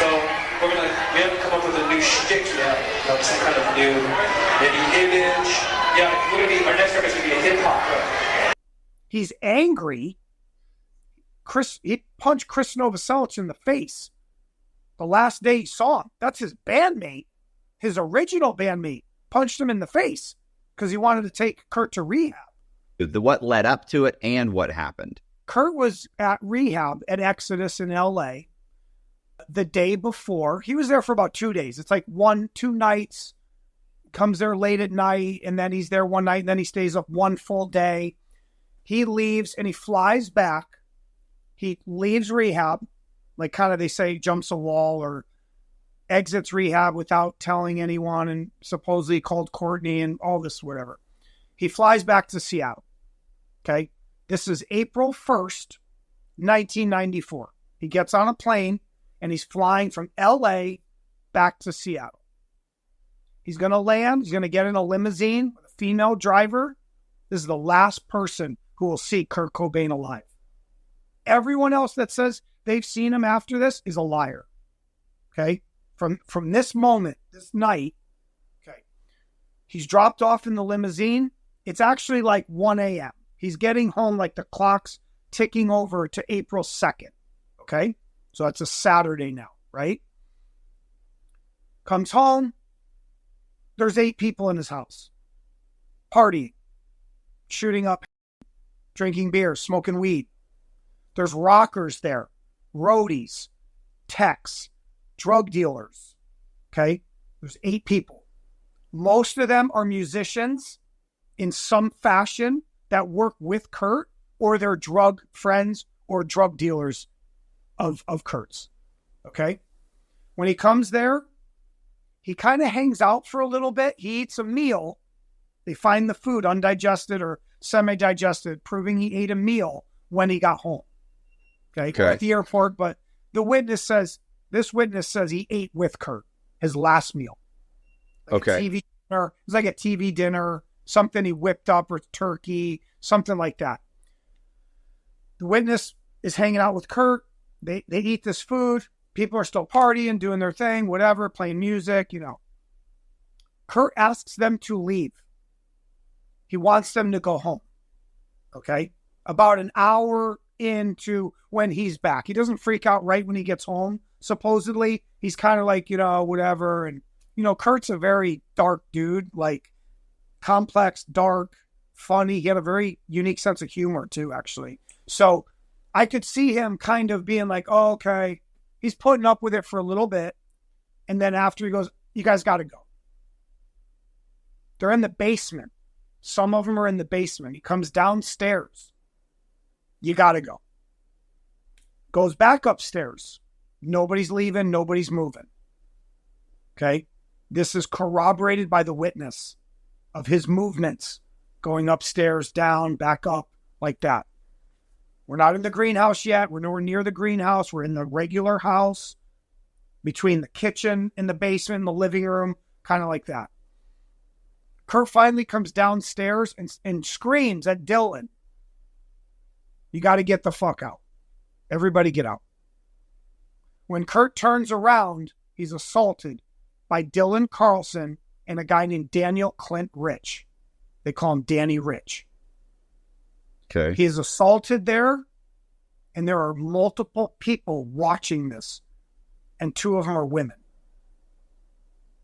So we haven't come up with a new shtick yet, some kind of new maybe image. Yeah, our next record is going to be a hip hop record. He's angry. He punched Chris Novoselic in the face the last day he saw him. That's his bandmate, his original bandmate, punched him in the face because he wanted to take Kurt to rehab. What led up to it and what happened? Kurt was at rehab at Exodus in LA the day before. He was there for about 2 days. It's like 2 nights, comes there late at night, and then he's there one night, and then he stays up 1 full day. He leaves and he flies back. He leaves rehab, like kind of they say jumps a wall or exits rehab without telling anyone and supposedly called Courtney and all this, whatever. He flies back to Seattle. Okay. This is April 1st, 1994. He gets on a plane and he's flying from LA back to Seattle. He's going to land. He's going to get in a limousine with a female driver. This is the last person who will see Kurt Cobain alive. Everyone else that says they've seen him after this is a liar. Okay? From this moment, this night, okay, he's dropped off in the limousine. It's actually like 1 a.m. He's getting home like the clock's ticking over to April 2nd. Okay? So that's a Saturday now, right? Comes home. There's 8 people in his house. Partying. Shooting up. Drinking beer. Smoking weed. There's rockers there. Roadies. Techs. Drug dealers. Okay? There's 8 people. Most of them are musicians in some fashion that work with Kurt, or they're drug friends or drug dealers of Kurt's. Okay? When he comes there, he kind of hangs out for a little bit. He eats a meal. They find the food undigested or semi-digested, proving he ate a meal when he got home. Okay. At the airport, but this witness says he ate with Kurt, his last meal. Like a TV dinner. It was like a TV dinner, something he whipped up, or turkey, something like that. The witness is hanging out with Kurt. They eat this food. People are still partying, doing their thing, whatever, playing music, Kurt asks them to leave. He wants them to go home. Okay? About an hour into when he's back. He doesn't freak out right when he gets home, supposedly. He's kind of like, whatever. And, Kurt's a very dark dude, like complex, dark, funny. He had a very unique sense of humor too, actually. So I could see him kind of being like, oh, okay. He's putting up with it for a little bit. And then after he goes, you guys got to go. They're in the basement. Some of them are in the basement. He comes downstairs. You got to go. Goes back upstairs. Nobody's leaving. Nobody's moving. Okay. This is corroborated by the witness of his movements going upstairs, down, back up, like that. We're not in the greenhouse yet. We're nowhere near the greenhouse. We're in the regular house between the kitchen and the basement and the living room, kind of like that. Kurt finally comes downstairs and screams at Dylan, you got to get the fuck out. Everybody get out. When Kurt turns around, he's assaulted by Dylan Carlson and a guy named Daniel Clint Rich. They call him Danny Rich. Okay. He is assaulted there, and there are multiple people watching this, and 2 of them are women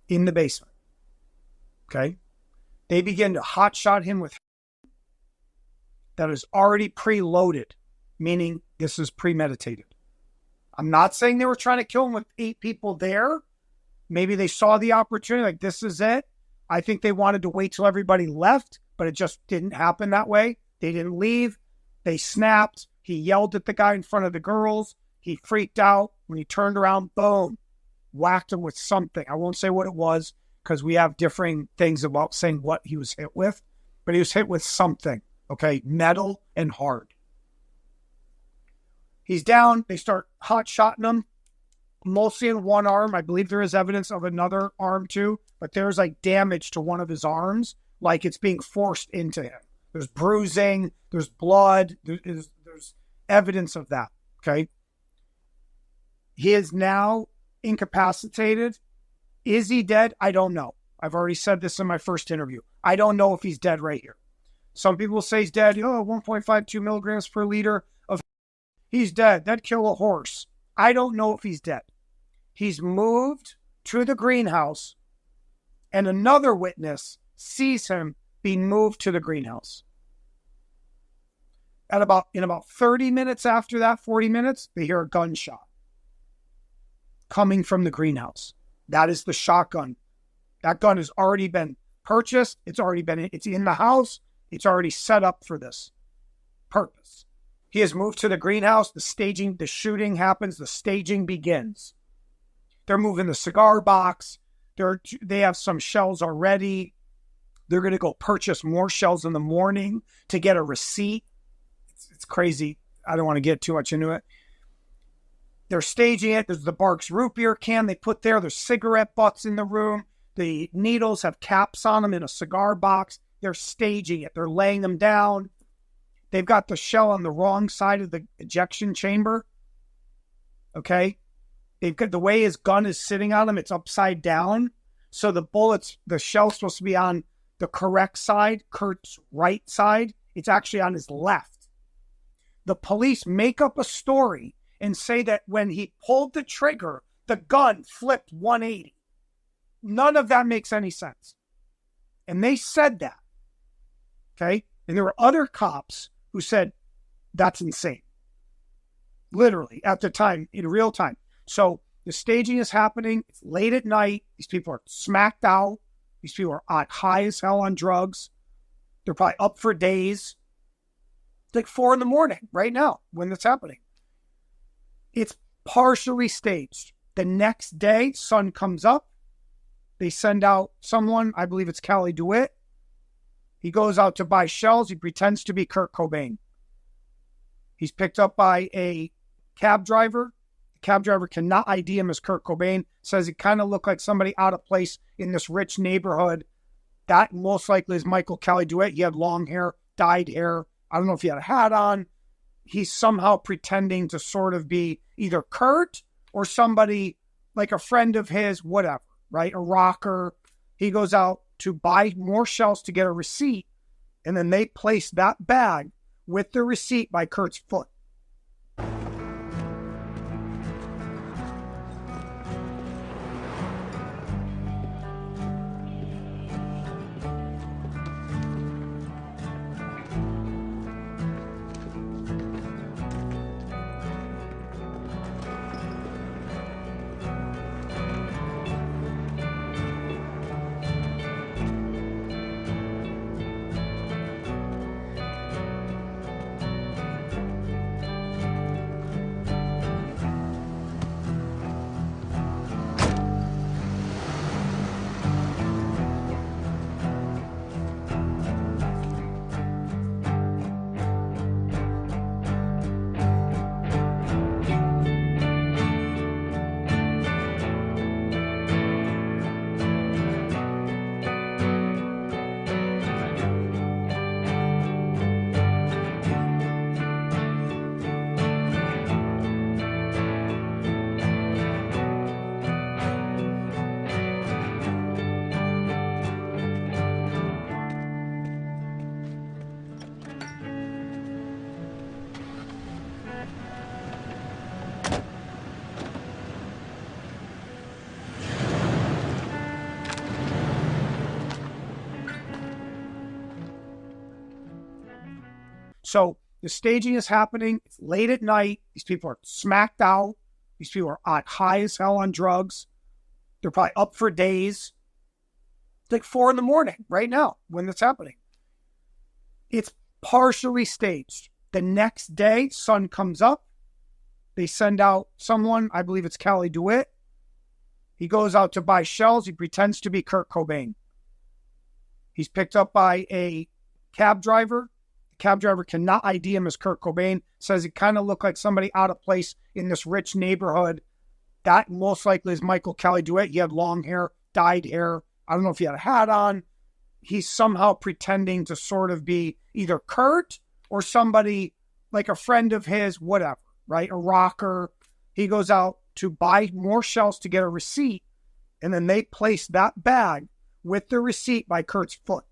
in the basement. Okay? They begin to hotshot him with that is already preloaded, meaning this is premeditated. I'm not saying they were trying to kill him with 8 people there. Maybe they saw the opportunity, like, this is it. I think they wanted to wait till everybody left, but it just didn't happen that way. They didn't leave. They snapped. He yelled at the guy in front of the girls. He freaked out. When he turned around, boom, whacked him with something. I won't say what it was because we have differing things about saying what he was hit with, but he was hit with something, okay, metal and hard. He's down. They start hot-shotting him, mostly in one arm. I believe there is evidence of another arm too, but there's like damage to one of his arms, like it's being forced into him. There's bruising, there's blood, there's evidence of that, okay? He is now incapacitated. Is he dead? I don't know. I've already said this in my first interview. I don't know if he's dead right here. Some people say he's dead. 1.52 milligrams per liter of. He's dead. That'd kill a horse. I don't know if he's dead. He's moved to the greenhouse, and another witness sees him being moved to the greenhouse. In about 30 minutes after that, 40 minutes, they hear a gunshot coming from the greenhouse. That is the shotgun. That gun has already been purchased. It's in the house. It's already set up for this purpose. He has moved to the greenhouse. The shooting happens. The staging begins. They're moving the cigar box. They have some shells already. They're going to go purchase more shells in the morning to get a receipt. It's crazy. I don't want to get too much into it. They're staging it. There's the Barks root beer can they put there. There's cigarette butts in the room. The needles have caps on them in a cigar box. They're staging it. They're laying them down. They've got the shell on the wrong side of the ejection chamber. Okay? They've got the way his gun is sitting on him, it's upside down. So the shell's supposed to be on the correct side, Kurt's right side. It's actually on his left. The police make up a story and say that when he pulled the trigger, the gun flipped 180. None of that makes any sense. And they said that. Okay? And there were other cops who said, that's insane. Literally, at the time, in real time. So the staging is happening. It's late at night. These people are smacked out. These people are high as hell on drugs. They're probably up for days. It's like 4 a.m. right now when that's happening. It's partially staged. The next day, sun comes up. They send out someone, I believe it's Callie DeWitt. He goes out to buy shells. He pretends to be Kurt Cobain. He's picked up by a cab driver. The cab driver cannot ID him as Kurt Cobain. Says he kind of looked like somebody out of place in this rich neighborhood. That most likely is Michael Callie DeWitt. He had long hair, dyed hair. I don't know if he had a hat on. He's somehow pretending to sort of be either Kurt or somebody like a friend of his, whatever, right? A rocker. He goes out to buy more shells to get a receipt, and then they place that bag with the receipt by Kurt's foot. So the staging is happening. It's late at night. These people are smacked out. These people are high as hell on drugs. They're probably up for days. It's like 4 a.m. right now when that's happening. It's partially staged. The next day, sun comes up. They send out someone, I believe it's Callie DeWitt. He goes out to buy shells. He pretends to be Kurt Cobain. He's picked up by a cab driver. The cab driver cannot ID him as Kurt Cobain. Says he kind of looked like somebody out of place in this rich neighborhood. That most likely is Michael Callie DeWitt. He had long hair, dyed hair. I don't know if he had a hat on. He's somehow pretending to sort of be either Kurt or somebody like a friend of his, whatever, right? A rocker. He goes out to buy more shells to get a receipt, and then they placed that bag with the receipt by Kurt's foot.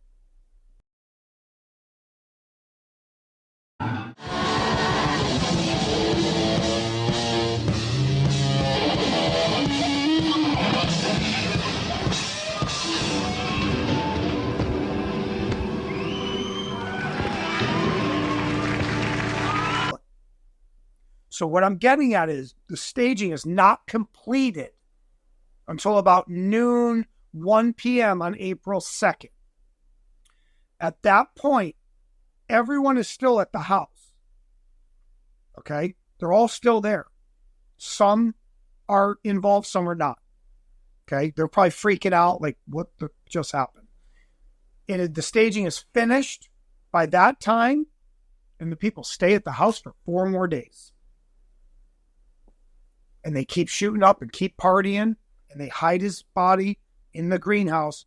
So what I'm getting at is the staging is not completed until about noon, 1 p.m. on April 2nd. At that point, everyone is still at the house. Okay? They're all still there. Some are involved, some are not. Okay? They're probably freaking out like, what just happened? And the staging is finished by that time, and the people stay at the house for 4 more days. And they keep shooting up and keep partying, and they hide his body in the greenhouse.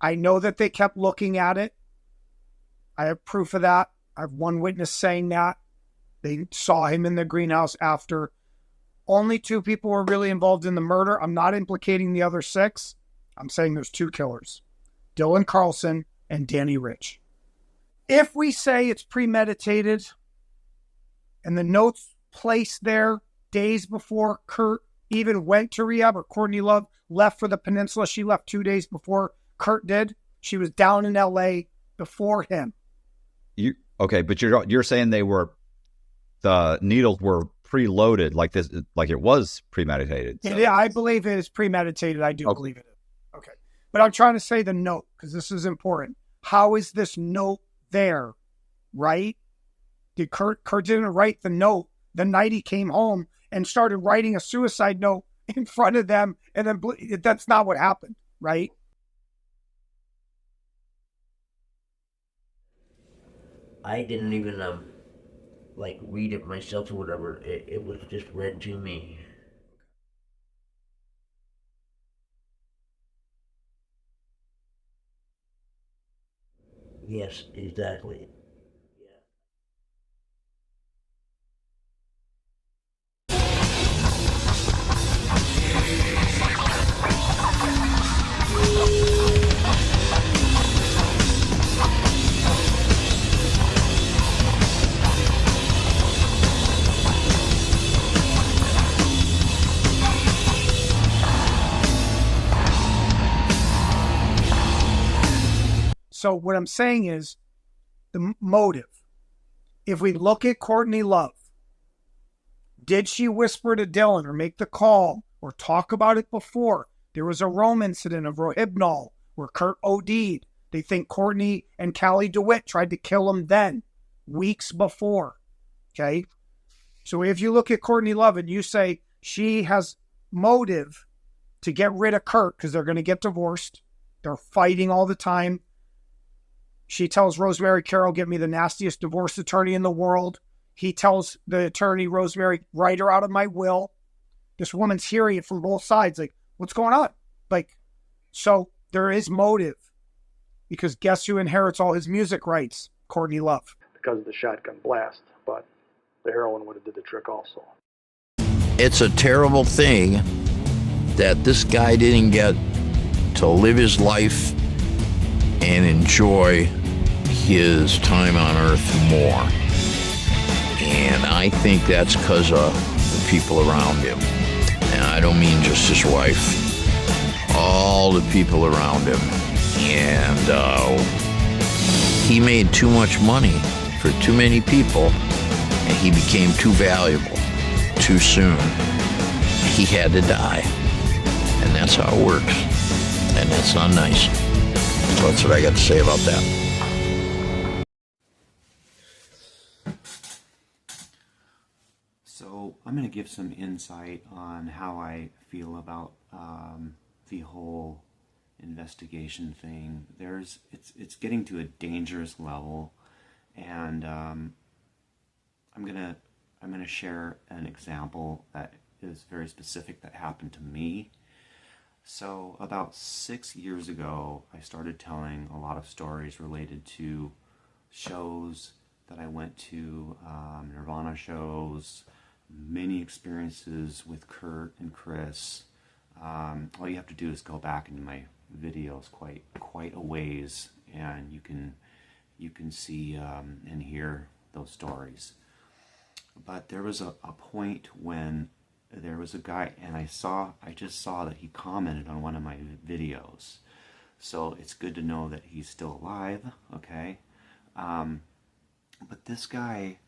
I know that they kept looking at it. I have proof of that. I have one witness saying that. They saw him in the greenhouse after. Only 2 people were really involved in the murder. I'm not implicating the other 6. I'm saying there's 2 killers. Dylan Carlson and Danny Rich. If we say it's premeditated and the notes placed there days before Kurt even went to rehab, or Courtney Love left for the peninsula, she left 2 days before Kurt did. She was down in LA before him. But you're saying the needles were preloaded like this, like it was premeditated. So. Yeah, I believe it is premeditated. I do believe it is. Okay. But I'm trying to say the note, because this is important. How is this note there, right? Did Kurt didn't write the note the night he came home and started writing a suicide note in front of them, and then that's not what happened, right? I didn't even read it myself or whatever. It was just read to me. Yes, exactly. So what I'm saying is the motive. If we look at Courtney Love, did she whisper to Dylan or make the call or talk about it before? There was a Rome incident of Rohypnol where Kurt OD'd. They think Courtney and Callie DeWitt tried to kill him then, weeks before. Okay? So if you look at Courtney Love and you say she has motive to get rid of Kurt because they're going to get divorced, they're fighting all the time. She tells Rosemary Carroll, get me the nastiest divorce attorney in the world. He tells the attorney, Rosemary, write her out of my will. This woman's hearing it from both sides. Like, what's going on? So there is motive. Because guess who inherits all his music rights? Courtney Love. Because of the shotgun blast, but the heroin would have did the trick also. It's a terrible thing that this guy didn't get to live his life and enjoy his time on Earth more. And I think that's because of the people around him. And I don't mean just his wife, all the people around him. And he made too much money for too many people, and he became too valuable too soon. He had to die. And that's how it works. And that's not nice. So that's what I got to say about that. So I'm going to give some insight on how I feel about the whole investigation thing. It's getting to a dangerous level, and I'm gonna share an example that is very specific that happened to me. So about 6 years ago, I started telling a lot of stories related to shows that I went to, Nirvana shows, many experiences with Kurt and Chris. All you have to do is go back into my videos quite a ways, and you can see and hear those stories. But there was a point when there was a guy, and I just saw that he commented on one of my videos. So it's good to know that he's still alive, okay? But this guy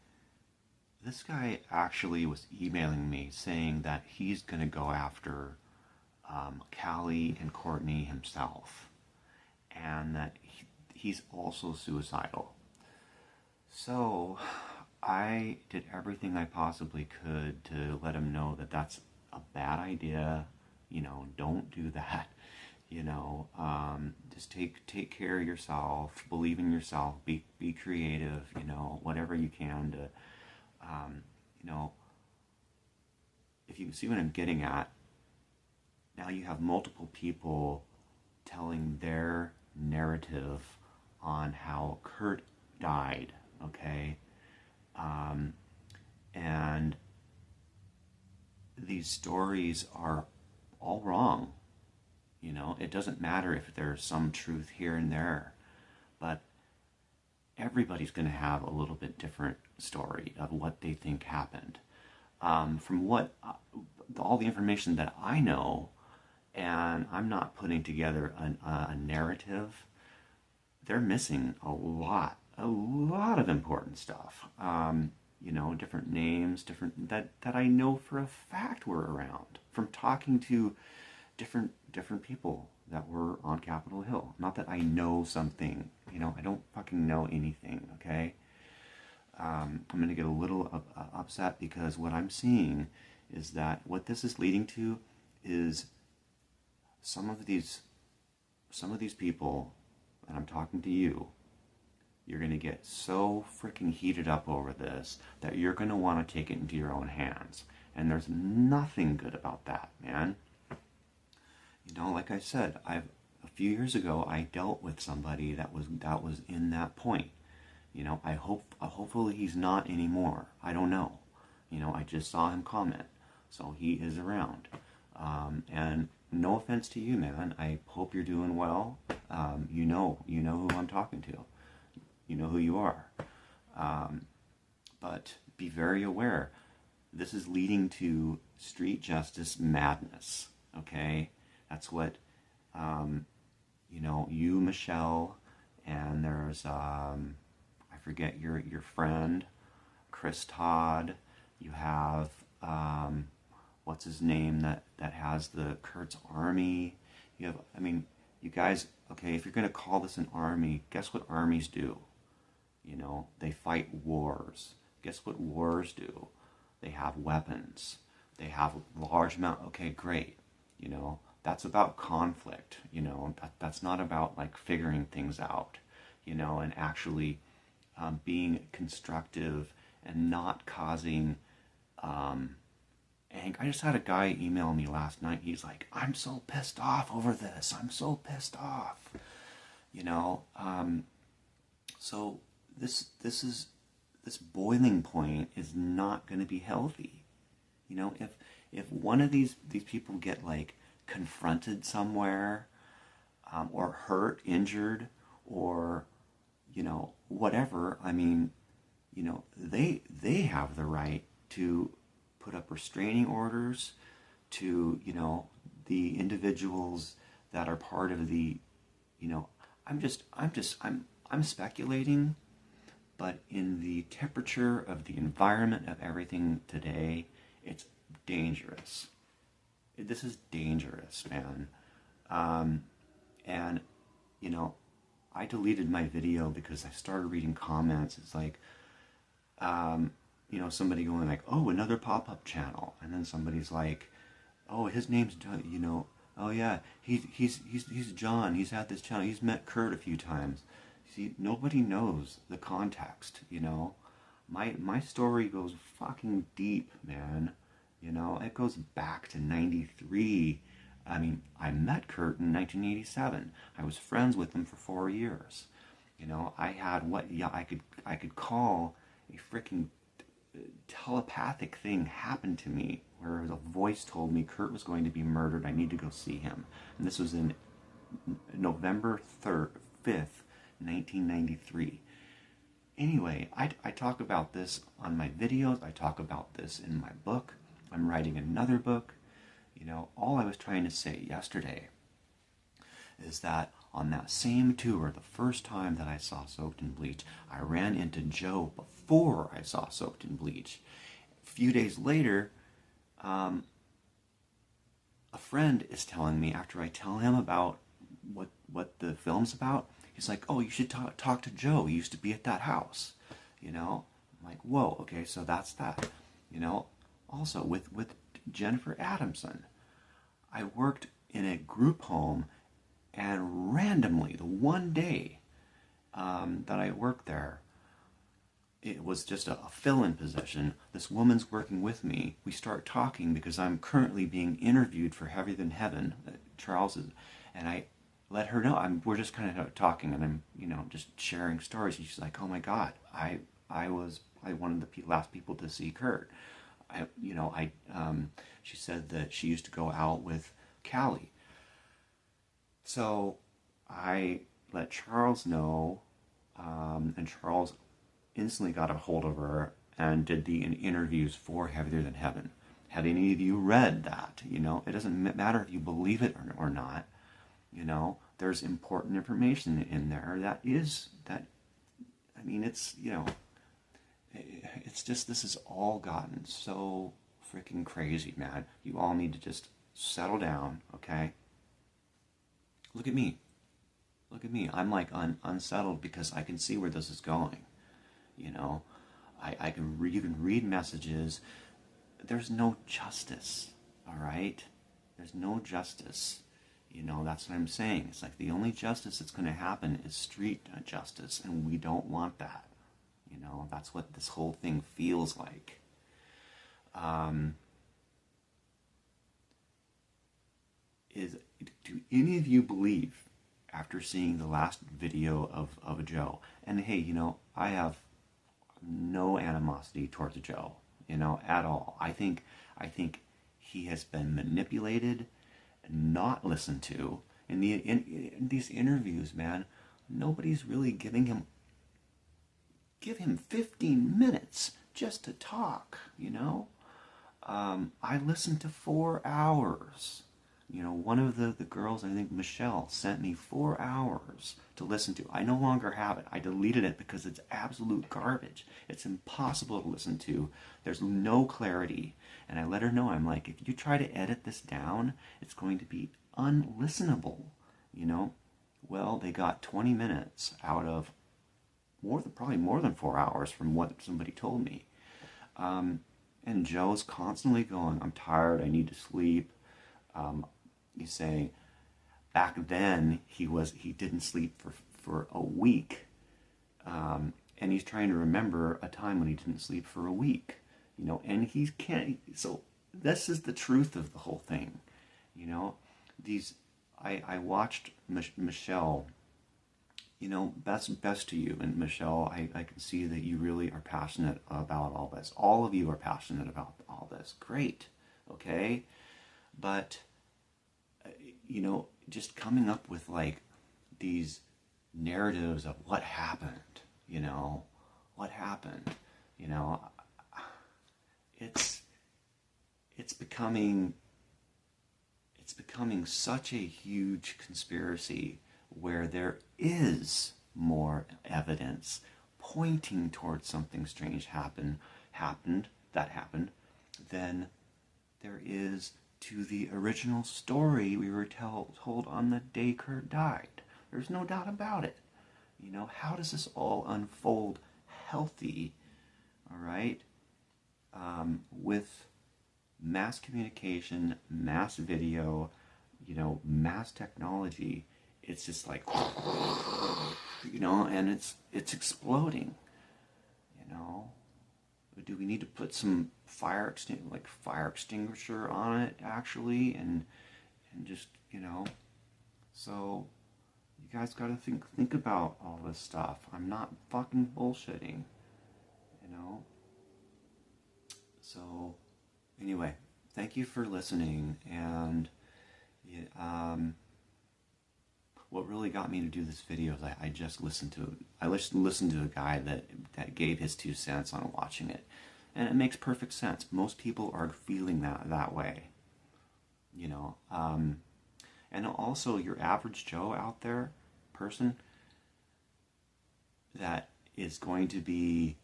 actually was emailing me saying that he's going to go after Callie and Courtney himself, and that he's also suicidal. So I did everything I possibly could to let him know that that's a bad idea. You know, don't do that. You know, just take care of yourself, believe in yourself, be creative, you know, whatever you can to, you know, if you see what I'm getting at, now you have multiple people telling their narrative on how Kurt died, okay? And these stories are all wrong. You know, it doesn't matter if there's some truth here and there, but everybody's going to have a little bit different story of what they think happened. From what all the information that I know, and I'm not putting together a narrative, they're missing a lot of important stuff. You know, different names, different that I know for a fact were around from talking to different people that were on Capitol Hill. Not that I know something, you know, I don't fucking know anything, okay? I'm going to get a little upset because what I'm seeing is that what this is leading to is some of these people, and I'm talking to you, you're going to get so freaking heated up over this that you're going to want to take it into your own hands. And there's nothing good about that, man. You know, like I said, a few years ago, I dealt with somebody that was in that point. You know, hopefully he's not anymore. I don't know. You know, I just saw him comment, so he is around. And no offense to you, man. I hope you're doing well. You know who I'm talking to. You know who you are. But be very aware. This is leading to street justice madness. Okay. That's what, you know, you, Michelle, and there's, I forget your friend, Chris Todd. You have, what's his name that has the Kurt's Army. You have, I mean, you guys, okay, if you're going to call this an army, guess what armies do? You know, they fight wars. Guess what wars do? They have weapons. They have large amount, okay, great, you know. That's about conflict, you know. That's not about like figuring things out, you know, and actually being constructive and not causing anger. I just had a guy email me last night. He's like, "I'm so pissed off over this. I'm so pissed off," you know. So this boiling point is not going to be healthy, you know. If one of these people get like confronted somewhere, or hurt, injured, or, you know, whatever, I mean, you know, they have the right to put up restraining orders to, you know, the individuals that are part of the, you know, I'm speculating, but in the temperature of the environment of everything today, it's dangerous. This is dangerous, man. And, you know, I deleted my video because I started reading comments. It's like, you know, somebody going like, "Oh, another pop-up channel," and then somebody's like, "Oh, his name's, you know, oh yeah, he's John. He's had this channel. He's met Kurt a few times." See, nobody knows the context. You know, my story goes fucking deep, man. You know, it goes back to '93. I mean, I met Kurt in 1987. I was friends with him for 4 years. You know, I had I could call a freaking telepathic thing happened to me where the voice told me Kurt was going to be murdered. I need to go see him. And this was in November 5th, 1993. Anyway, I talk about this on my videos. I talk about this in my book. I'm writing another book. You know, all I was trying to say yesterday is that on that same tour, the first time that I saw Soaked in Bleach, I ran into Joe before I saw Soaked in Bleach. A few days later, a friend is telling me, after I tell him about what the film's about, he's like, oh, you should talk to Joe. He used to be at that house. You know? I'm like, whoa, okay, so that's that. You know? Also, with Jennifer Adamson, I worked in a group home, and randomly, the one day that I worked there, it was just a fill-in position. This woman's working with me. We start talking because I'm currently being interviewed for Heavier Than Heaven. Charles is, and I let her know. We're just kind of talking, and I'm, you know, just sharing stories. And she's like, "Oh my God, I was one of the last people to see Kurt." She said that she used to go out with Callie. So I let Charles know, and Charles instantly got a hold of her and did the interviews for Heavier Than Heaven. Have any of you read that? You know, it doesn't matter if you believe it or not. You know, there's important information in there it's, you know, it's just, this has all gotten so freaking crazy, man. You all need to just settle down, okay? Look at me. Look at me. I'm like unsettled because I can see where this is going. You know, you can read messages. There's no justice, all right? There's no justice. You know, that's what I'm saying. It's like the only justice that's going to happen is street justice, and we don't want that. You know, that's what this whole thing feels like. Do any of you believe, after seeing the last video of Joe, and hey, you know, I have no animosity towards Joe, you know, at all. I think he has been manipulated, not listened to. In these interviews, man, nobody's really giving him 15 minutes just to talk, you know. I listened to 4 hours. You know, one of the girls, I think Michelle, sent me 4 hours to listen to. I no longer have it. I deleted it because it's absolute garbage. It's impossible to listen to. There's no clarity. And I let her know, I'm like, if you try to edit this down, it's going to be unlistenable, you know. Well, they got 20 minutes out of probably more than 4 hours from what somebody told me. And Joe's constantly going, I'm tired, I need to sleep. You say, back then he didn't sleep for a week, and he's trying to remember a time when he didn't sleep for a week, you know, and he can't. So this is the truth of the whole thing, you know. I watched Michelle. You know, best to you. And Michelle, I can see that you really are passionate about all this. All of you are passionate about all this. Great, okay? But, you know, just coming up with, like, these narratives of what happened, you know, what happened, you know, it's becoming such a huge conspiracy where there is more evidence pointing towards something strange happened than there is to the original story we were told on the day Kurt died. There's no doubt about it. You know, how does this all unfold healthy, all right, with mass communication, mass video, you know, mass technology? It's just like, you know, and it's exploding, you know. Do we need to put some fire extinguisher on it, actually, and just, you know? So you guys got to think about all this stuff. I'm not fucking bullshitting, you know. So anyway, thank you for listening. And what really got me to do this video is I just listened to a guy that gave his 2 cents on watching it, and it makes perfect sense. Most people are feeling that way, you know. And also, your average Joe out there person that is going to be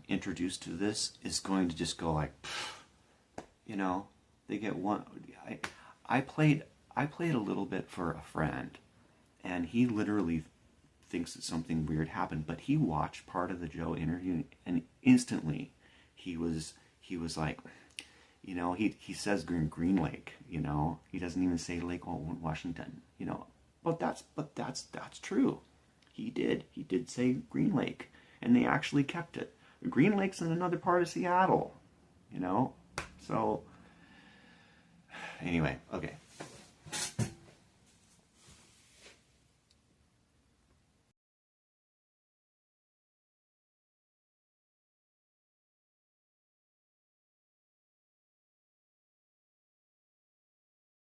introduced to this is going to just go like, you know, they get one. I played a little bit for a friend, and he literally thinks that something weird happened, but he watched part of the Joe interview, and instantly he was like, you know, he says Green Lake, you know, he doesn't even say Lake Washington, you know, but that's true. He did say Green Lake, and they actually kept it. Green Lake's in another part of Seattle, you know, so anyway, okay.